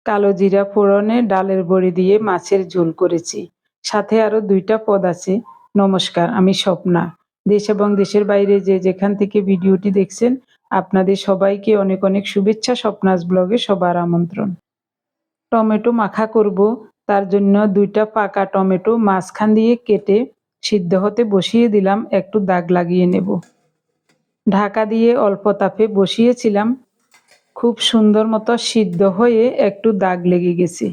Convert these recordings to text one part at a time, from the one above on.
কালো জিরা ফোড়নে ডালের বড়ি দিয়ে মাছের ঝোল করেছি। সাথে আরো ২টা পদ আছে। নমস্কার, আমি স্বপ্না। দেশ এবং দেশের বাইরে যে যেখান থেকে ভিডিওটি দেখছেন, আপনাদের সবাইকে অনেক অনেক শুভেচ্ছা। স্বপ্নাস ব্লগে সবার আমন্ত্রণ। টমেটো মাখা করব, তার জন্য 2টা পাকা টমেটো মাঝখান দিয়ে কেটে সিদ্ধ হতে বসিয়ে দিলাম। একটু দাগ লাগিয়ে নেব। ঢাকা দিয়ে অল্প তাপে বসিয়েছিলাম। খুব সুন্দর মতো সিদ্ধ হয়ে একটু দাগ লেগে গেছে।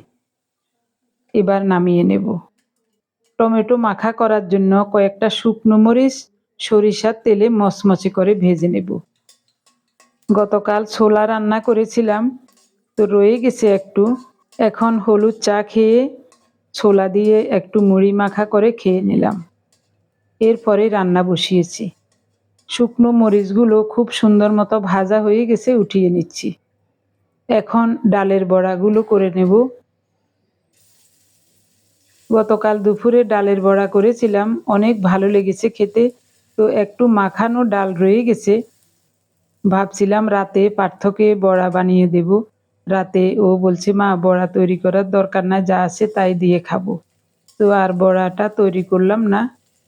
এবার নামিয়ে নেব। টমেটো মাখা করার জন্য কয়েকটা শুকনো মরিচ সরিষার তেলে মচমচে করে ভেজে নেব। গতকাল ছোলা রান্না করেছিলাম, তো রয়ে গেছে একটু। এখন হলুদ চা খেয়ে ছোলা দিয়ে একটু মুড়ি মাখা করে খেয়ে নিলাম। এরপরে রান্না বসিয়েছি। শুকনো মরিচগুলো খুব সুন্দর মতো ভাজা হয়ে গেছে, উঠিয়ে নিচ্ছি। এখন ডালের বড়াগুলো করে নেব। গতকাল দুপুরে ডালের বড়া করেছিলাম, অনেক ভালো লেগেছে খেতে। তো একটু মাখানো ডাল রয়ে গেছে। ভাবছিলাম রাতে পার্থকে বড়া বানিয়ে দেব। রাতে ও বলছে, মা বড়া তৈরি করার দরকার না, যা আছে তাই দিয়ে খাবো। তো আর বড়াটা তৈরি করলাম না,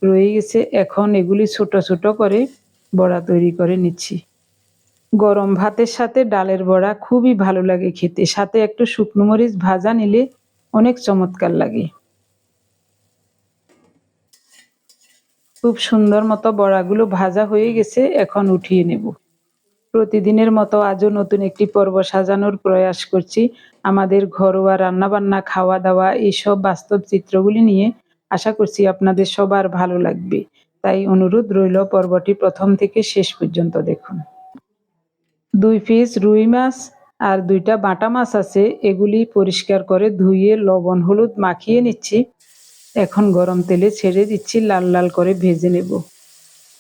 রয়ে গেছে। এখন এগুলি ছোট ছোট করে বড়া তৈরি করে নিচ্ছি। গরম ভাতের সাথে ডালের বড়া খুবই ভালো লাগে খেতে। সাথে একটু শুকনো মরিচ ভাজা নিলে অনেক চমৎকার লাগে। খুব সুন্দর মতো বড়াগুলো ভাজা হয়ে গেছে, এখন উঠিয়ে নেব। প্রতিদিনের মতো আজও নতুন একটি পর্ব সাজানোর প্রয়াস করছি। আমাদের ঘরোয়া রান্নাবান্না, খাওয়া দাওয়া, এইসব বাস্তব চিত্রগুলি নিয়ে। আশা করছি আপনাদের সবার ভালো লাগবে। তাই অনুরোধ রইল, পর্বটি প্রথম থেকে শেষ পর্যন্ত দেখুন। 2 পিস রুই মাছ আর 2টা বাটা মাছ আছে, এগুলি পরিষ্কার করে ধুয়ে লবণ হলুদ মাখিয়ে নিচ্ছি। এখন গরম তেলে ছেড়ে দিচ্ছি, লাল লাল করে ভেজে নেব।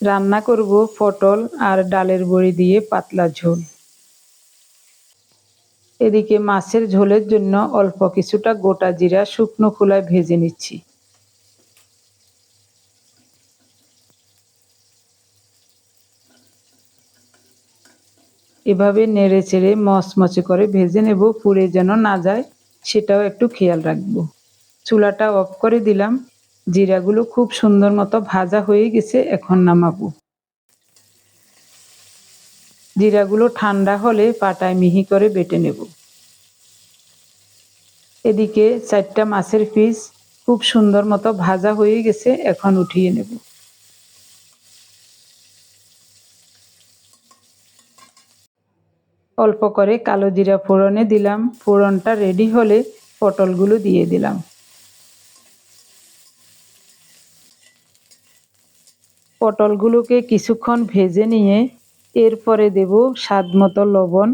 রান্না করব পটল আর ডালের বড়ি দিয়ে পাতলা ঝোল। এদিকে মাছের ঝোলের জন্য অল্প কিছুটা গোটা জিরা শুকনো খোলায় ভেজে নিচ্ছি। এভাবে নেড়ে চেড়ে মচমচে করে ভেজে নেব, পুড়ে যেন না যায় সেটাও একটু খেয়াল রাখবো। চুলাটা অফ করে দিলাম। জিরাগুলো খুব সুন্দর মতো ভাজা হয়ে গেছে, এখন নামাবো। জিরাগুলো ঠান্ডা হলে পাটায় মিহি করে বেটে নেব। এদিকে 4টা মাছের পিস খুব সুন্দর মতো ভাজা হয়ে গেছে, এখন উঠিয়ে নেব। অল্প করে কালো জিরা ফোড়নে দিলাম। ফোড়নটা রেডি হলে পটলগুলো দিয়ে দিলাম। পটলগুলোকে কিছুক্ষণ ভেজে নিয়ে এরপরে দেব স্বাদ মতো লবণ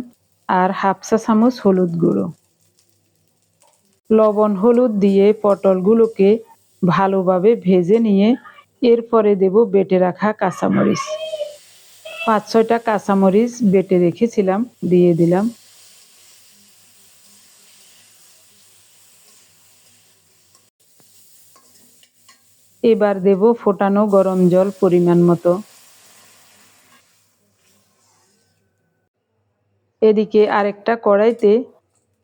আর হাফ চা চামচ হলুদ গুঁড়ো। লবণ হলুদ দিয়ে পটলগুলোকে ভালোভাবে ভেজে নিয়ে এরপরে দেব বেটে রাখা কাঁচামরিচ। 5-6টা কাঁচামরিচ বেটে রেখেছিলাম, দিয়ে দিলাম। এবার দেব ফোটানো গরম জল পরিমাণ মতো। এদিকে আরেকটা কড়াইতে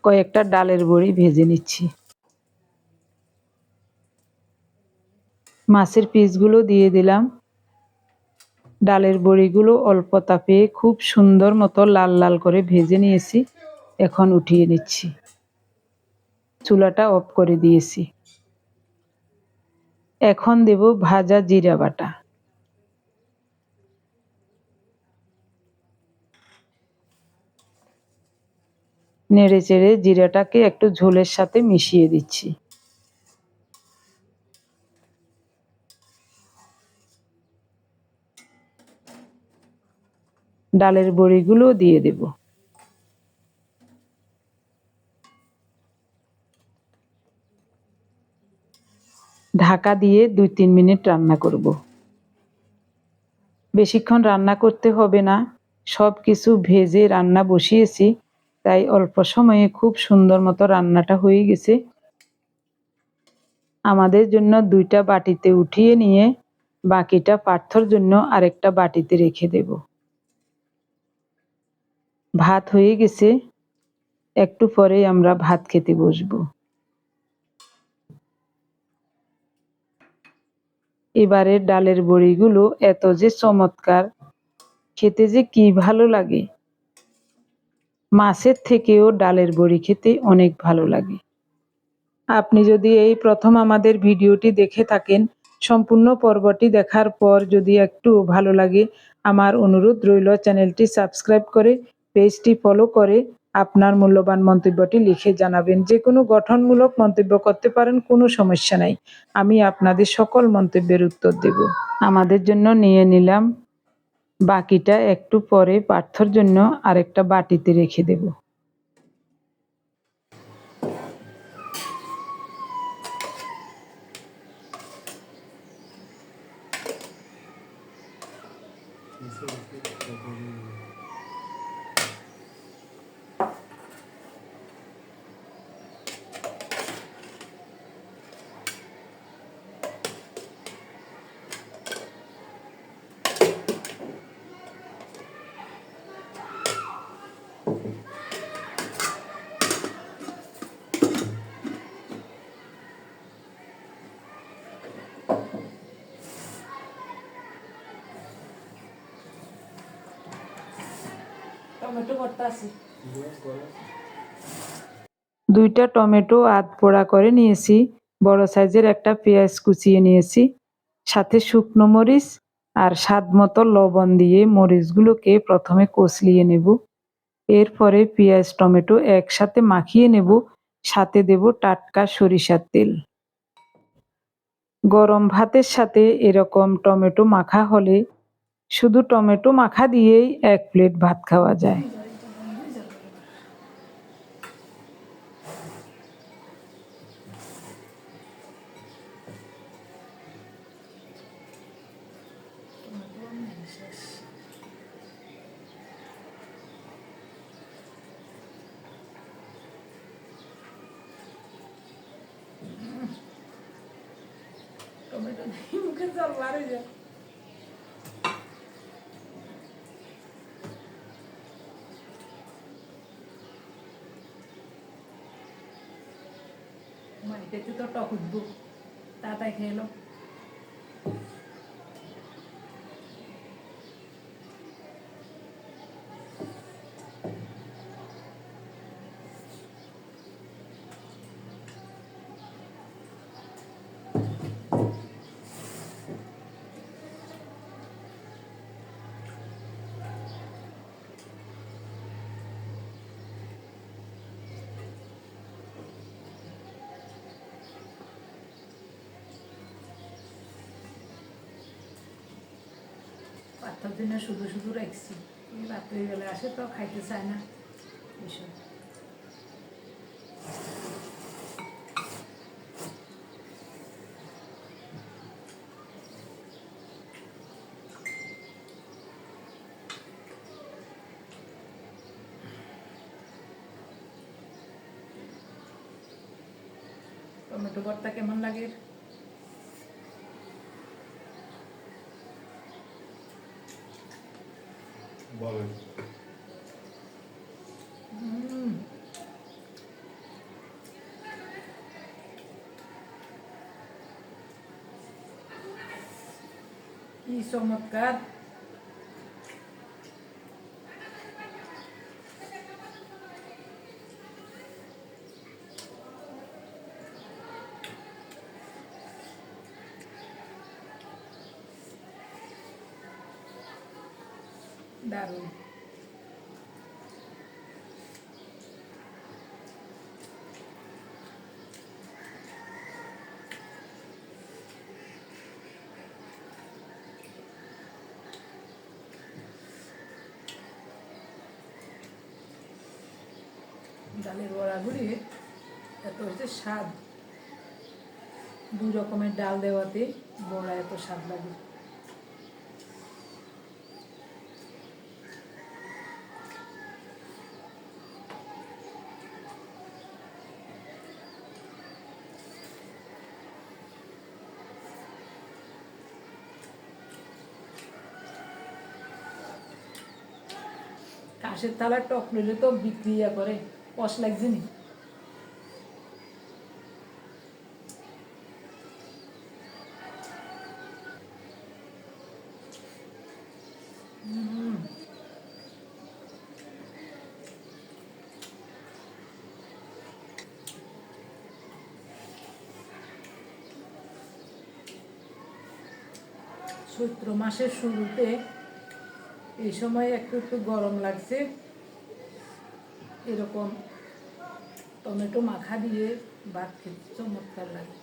কয়েকটা ডালের বড়ি ভেজে নিচ্ছি। মাছের পিসগুলো দিয়ে দিলাম। ডালের বড়িগুলো অল্প তাপে খুব সুন্দর মতো লাল লাল করে ভেজে নিয়েছি, এখন উঠিয়ে নিচ্ছি। চুলাটা অফ করে দিয়েছি। এখন দেব ভাজা জিরা বাটা। নেড়ে চেড়ে জিরাটাকে একটু ঝোলের সাথে মিশিয়ে দিচ্ছি। ডালের বড়িগুলো দিয়ে দেব। ঢাকা দিয়ে 2-3 মিনিট রান্না করব। বেশিক্ষণ রান্না করতে হবে না, সব কিছু ভেজে রান্না বসিয়েছি, তাই অল্প সময়ে খুব সুন্দর মতো রান্নাটা হয়ে গেছে। আমাদের জন্য 2টা বাটিতে উঠিয়ে নিয়ে বাকিটা পার্থর জন্য আরেকটা বাটিতে রেখে দেব। ভাত হয়ে গেছে, একটু পরেই আমরা ভাত খেতে বসবো। এবারের ডালের বড়িগুলো এত যে চমৎকার, খেতে যে কি ভালো লাগে। মাছের থেকেও ডালের বড়ি খেতে অনেক ভালো লাগে। আপনি যদি এই প্রথম আমাদের ভিডিওটি দেখে থাকেন, সম্পূর্ণ পর্বটি দেখার পর যদি একটু ভালো লাগে, আমার অনুরোধ রইল চ্যানেলটি সাবস্ক্রাইব করে পেজটি ফলো করে আপনার মূল্যবান মন্তব্যটি লিখে জানাবেন। যে কোনো গঠনমূলক মন্তব্য করতে পারেন, কোনো সমস্যা নাই। আমি আপনাদের সকল মন্তব্যের উত্তর দেব। আমাদের জন্য নিয়ে নিলাম, বাকিটা একটু পরে পার্থর জন্য আরেকটা বাটিতে রেখে দেব। টমেটো ভর্তা আছে, 2টা টমেটো আধ পোড়া করে নিয়েছি, বড় সাইজের একটা পেঁয়াজ কুচিয়ে নিয়েছি, সাথে শুকনো মরিচ আর স্বাদ মতো লবণ দিয়ে মরিচগুলোকে প্রথমে কষলিয়ে নেব। এরপরে পেঁয়াজ টমেটো একসাথে মাখিয়ে নেব, সাথে দেব টাটকা সরিষার তেল। গরম ভাতের সাথে এরকম টমেটো মাখা হলে শুধু টমেটো মাখা দিয়েই 1 প্লেট ভাত খাওয়া যায়। টমেটো মুখে জল বাড়ে যায়। মাইটাতে তো টক উঠবো, তাড়াতাড়ি খেয়ে এলো। পাত্তার জন্য শুধু শুধু রাখছি, রাত্রিবেলা আসে তো খাইতে চায় না এসব। টমেটো ভর্তা কেমন লাগে? বলেন। কি চমৎকার! দারুণ। ডালের বড়াগুলি এত হচ্ছে স্বাদ, 2 রকমের ডাল দেওয়াতে বড়া এত স্বাদ লাগে। কাঁচের থালার টক নইলে তো বিক্রিয়া করে। কষ লাগছে নি? চৈত্র মাসের শুরুতে এই সময় একটু একটু গরম লাগছে, এরকম টমেটো মাখা দিয়ে ভাত খেতে চমৎকার লাগে।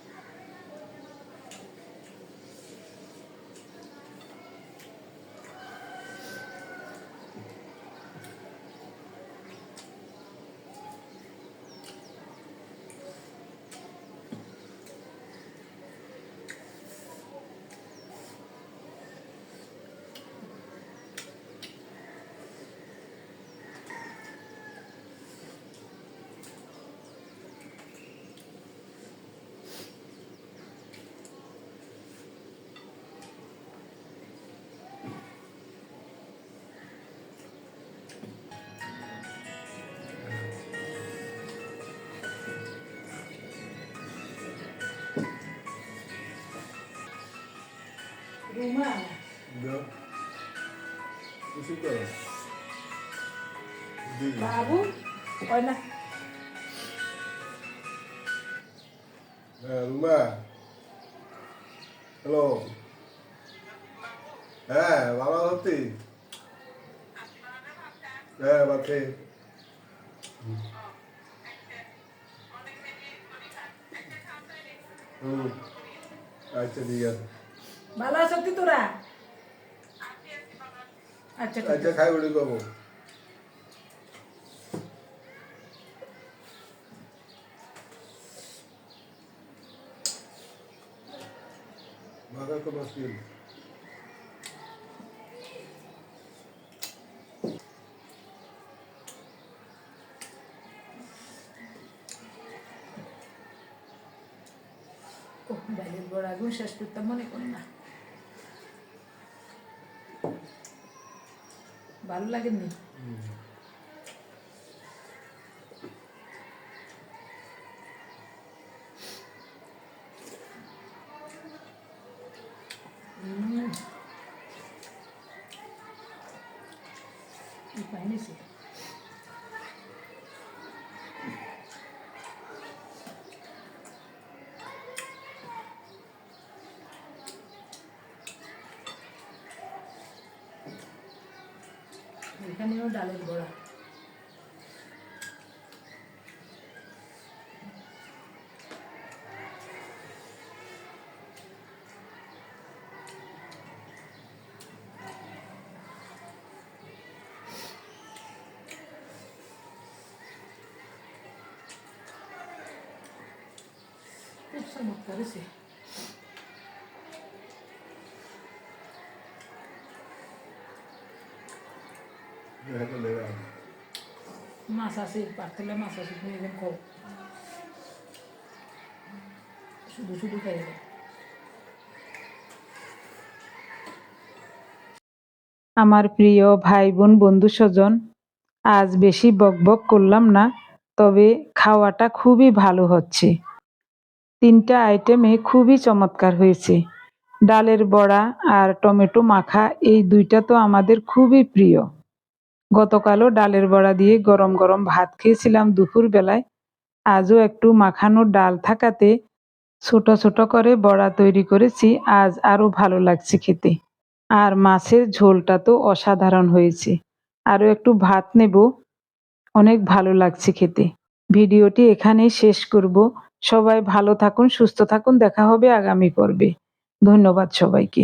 Rumah. Enggak. Pusing kau. Babu, mana? Rumah. Halo. ভালো হতি? বাকি। আচ্ছা ঠিক আছে। ভালো আছো কি তোরা? আচ্ছা আচ্ছা খাই বলি কব। ভাগা তো মুশকিল। ডালের বড়া আগুন শেষ করতাম মনে করি না, ভালো লাগেনি। পাইনিছি এখানেও ডালের বড়া। খুব চমৎকার হয়েছে। মাছ আছে, পাতলা মাছ আছে, তুমি এখন খাও, শুধু শুধু খাইবে। আমার প্রিয় ভাই বোন বন্ধু স্বজন, আজ বেশি বকবক করলাম না, তবে খাওয়াটা খুবই ভালো হচ্ছে। 3টা আইটেমে খুবই চমৎকার হয়েছে। ডালের বড়া আর টমেটো মাখা এই 2টা তো আমাদের খুবই প্রিয়। গতকালও ডালের বড়া দিয়ে গরম গরম ভাত খেয়েছিলাম দুপুরবেলায়। আজও একটু মাখানো ডাল থাকাতে ছোট ছোট করে বড়া তৈরি করেছি, আজ আরো ভালো লাগছে খেতে। আর মাছের ঝোলটা তো অসাধারণ হয়েছে। আরো একটু ভাত নেব, অনেক ভালো লাগছে খেতে। ভিডিওটি এখানেই শেষ করব। সবাই ভালো থাকুন, সুস্থ থাকুন, দেখা হবে আগামী পর্বে। ধন্যবাদ সবাইকে।